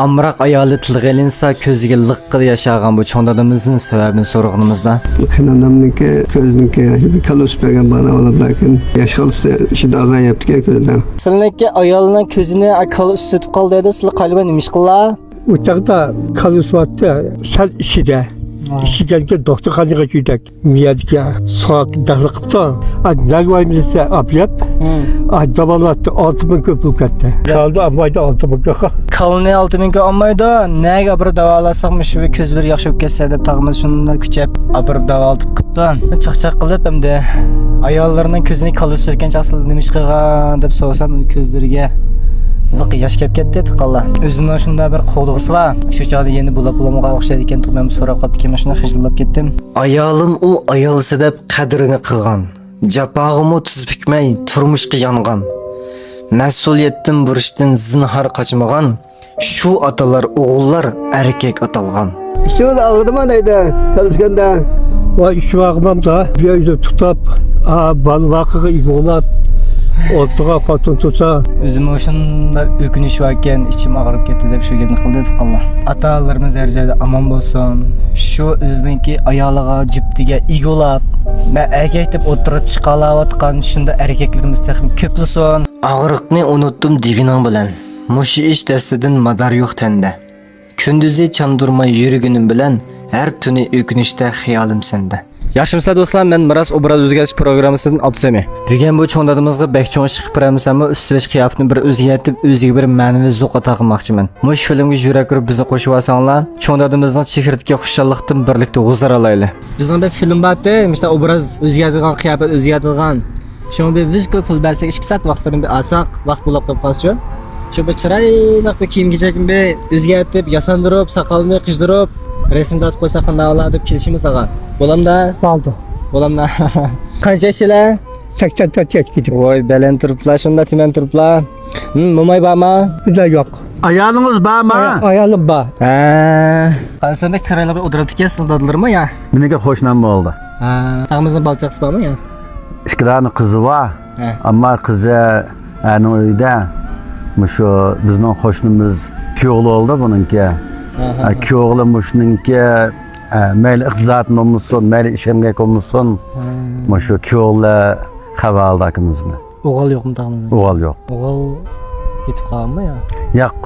Amroq ayoli tilga ilinsa ko'ziga liqqida yashagan bu cho'ng dadamizning sababini so'rag'animizda. Xonadonimniki ko'zniki kalospagan bana olib lekin yosh qolsa ishida azayapti ko'zdan. Sizlarga ayolning ko'zini akal ustitib qoldi edi, sizlar qalban nima ish qillar? Uçakta kalosvatda sal ishida. İşigenke doktorxonaga jo'ydak. Miyadga soat daxil qilibdi. Nagvoymizsa abyap. Davolatdi 6000 ko'p ketdi. Kaldı amayda 6000 ko'p. Kalni 6000 ga olmaydi. Nega bir davolasaqmi shu ko'z bir yaxshi bo'lib ketsa deb tag'imiz shundan kuchab bir davolatib qilibdi. Chaqchaq qilib hamda ayollarning ko'zini kalostirgan aslida nima ish qilgan deb so'rasam ko'zlariga Zıqı yaş kep ketdi tiqallar. Özündən şunda bir qoğduqысы var. Şu çağda yeni bulab-bulamğa oxşaydı ekan, mən so'rab qapdı ki, məşuna xijillab ketdim. Ayolum u ayolisi deb qadrini qilgan. Japog'imi tuz bükmay turmushga yongan. Mas'uliyatdan burishdan zinhar qochmagan. Shu atalar o'g'illar erkak atalgan. Şunu ağrıma neydi? Çalışkanda. O iş vaqmamda bir yerdə tutub, bal vaqığı iğolab Otuğa patron tutsa. Özüm oşunda ökünüş varken içim ağrıp ketdi deb shu gapni qildi tiqallar. Ata-onalarimiz har joyda amon bo'lsin. Shu o'ziniki ayoliga, juftiga igolab, men erkak deb o'tirib chiqalayotgan shunda erkaklarimiz texnik ko'plasin. Og'riqni unutdim degining bilan. Mushi ish dastidan madar yo'q tanda. Kunduzi chandurmay yurgunim bilan har tuni ökünüşdə xiyolim senda. Yaxshimizlar do'stlar, men Miras obraz o'zgarish programmasidan Absami. Bugun bu cho'ng dadamizga bek cho'ng chiqib qo'yamizmi, ustivish qiyofatni bir o'zgartib, o'ziga bir ma'naviy zo'q taqmoqchiman. Mush filmga yurak urib bizni qo'shib olsanglar, cho'ng dadamizning chehradagi xushallikdan birlikda g'uzar olaylik. Bizning bir film borda, işte obraz o'zgartirgan, qiyofat o'zgartirgan. Shuni bir vizgo pul bersak 2 soat vaqtini bir alsak, vaqt bo'lib qolsa, shu bir chiroyli bir kiyim kechakni bir o'zgartirib, yasandirib, soqolni qizdirib resimda qo'ysa qanday bo'ladi deb kelishimiz ag'a. Bo'lamda? Oldu. Bo'lamda. Qancha yashlar? 84 yoshga. Voy, baland turiblar, shunda timan turiblar. Mo'may bormi? Bizda yo'q. Ayolunuz bormi? Ayolim bor. Ha. Qanday chiroyli bir o'tirib ketgan dadlarmi ya? Menga qo'shnim bo'ldi. Ha. Tag'imizning balchaqsi bormi ya? Ikkilarni qizi bor. Ammo qizi ani uyda shu bizning qo'shnimiz kuyovli oldi buningki. Kuyovli mushningki mayli iqtizodni olmasin, mayli ishimga olmasin. Shu kuyovli xabar oldi akamizni. O'g'il yo'qmi tag'imizda? O'g'il yo'q. O'g'il ketib qolganmi ya? Yo'q.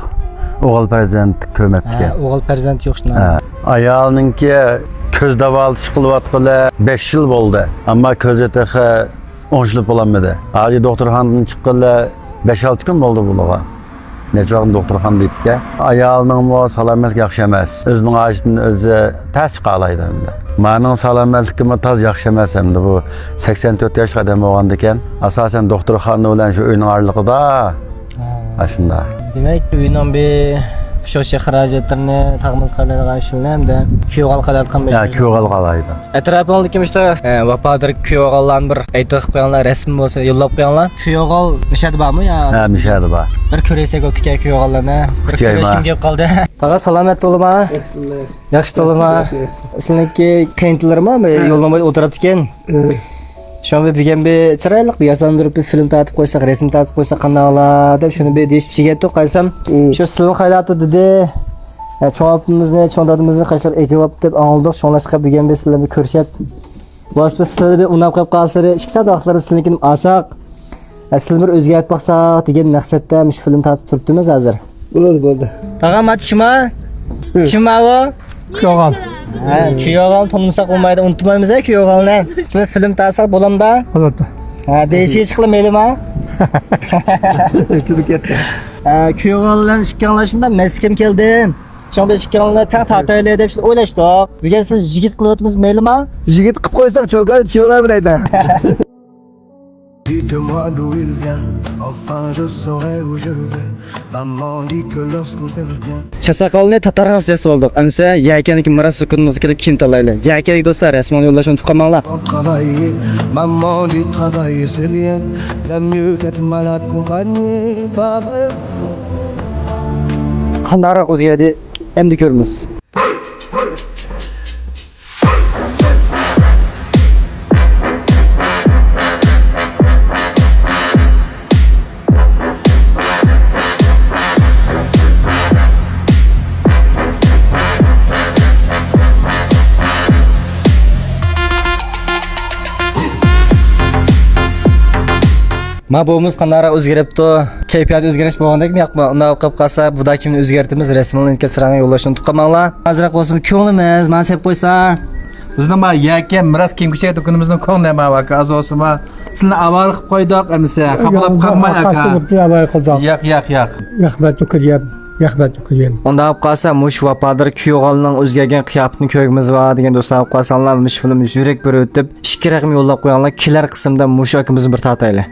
O'g'il farzand ko'mabdi. O'g'il farzand yo'q shuna. Ayolninki ko'z davolatish qilyotgani 5 yil bo'ldi. Ammo ko'zi taxi 10 yil bo'lmadi. Hozir doktorxonadan chiqqanlar 5-6 kun bo'ldi bularga. Neçəğin doktorxanada etdi. Ayolning salomatlik yaxshi emas. O'zining ajdan o'zi tas qalaydi endi. Mening salomatligim taz yaxshi emas endi bu 84 yosh odam bo'lgan ekan. Asosan doktorxona bilan shu uyning orlig'ida. Ashunda. Demak, uyning bir shosha xarajatlarni tag'imiz qalaydigan ishlarni kuyovgal qalayotgan bo'lsa. Ya, kuyovgal qalaydi. Atrofimizda işte vafodir kuyovgallarni bir aytib qo'yganlar, rasm bo'lsa yo'llab qo'yganlar. Kuyovgal mishadi bormi yo? Ha, mishadi bor. Bir ko'raysak o'tga kuyovgallarni. Bir ko'rishkim kelib qoldi. Tag'a salomat bo'lma. Yaxshi bo'lma. Sizlarga qiyinchilarmi? Yo'ldan bo'y o'tirib ekan. Şunu bir chiroyli bir yasandirib bir film tatib qo'ysak, resim tatib qo'ysak qanday bo'ladi deb shuni bir deyishib chiqaydi qaysam. Shu sizning hayoti dedi. Cho'ngapimizni, cho'ndadimizni qaysar ekib deb oldik. Cho'nlashqa bugun biz sizlarni ko'rishib, boshqa sizlarni bir unab qo'yib qolsa, 2 soat vaqtlarni sizlarga olsak, sizlar bir o'zgartib baqsaq degan maqsadda shu film tatib turibdimiz hozir. Bo'ldi. Tag'am atishma. Tushunmavmi? Yo'q. Kuyovgal tanımasak olmaydı, unutmaymiz kuyovgalni. Sizlar film tatsak bo'lamda? Bo'ladi. Ha, deysiz qilmaylimi? Kirib ketdi. Kuyovgal bilan ishkanlashimda meskim keldim. Shunga ishkanlar tataylar deb o'ylashdik. Bugun siz yigit qilyapmiz maylimi? Yigit qilib qo'ysak cho'kar chiyolar bilaydi. Dites-moi d'où il vient, enfin je saurai où je vais. Maman dit que lorsqu'on fait le bien. Chasaqolni tatarxas jasib oldik. Amsa yakaniki Miras kunimizga kelib kim tanlaydi? Yakalik do'stlar, rasmon yo'llashni unutib qolmanglar. Travailler, maman dit travailler c'est bien. Bien mieux qu'être malade accompagné par eux. Qandaroq o'zgardi? Endi ko'ramiz. Ma bo'miz qanday o'zgaribdi? Kayfiyat o'zgarish bo'lgandekmi yo'qmi? Unday qilib qolsa, buda kimni o'zgartimiz rasmlarni sirani yo'llashni unutib qolmanglar. Hazrat qo'sim ko'nglimiz, men sep qo'ysa. Bizning ma yakka miras kiyim kechak do'konimizning ko'ngli ma aka azosima. Sizni avval qilib qo'ydik, emisa qablab qolmay aka. Yo'q. Rahmat o'qiyam. Rahmat o'qiyam. Unda olib qolsa, mush vapadir kuyog'alning o'zgargan qiyofatini ko'rgimiz va degan do'stlar olib qolsanglar, mush film yurak bir o'tib, 2 raqam yo'llab qo'yinglar. Kelar qismda mush akimizni bir tatayli.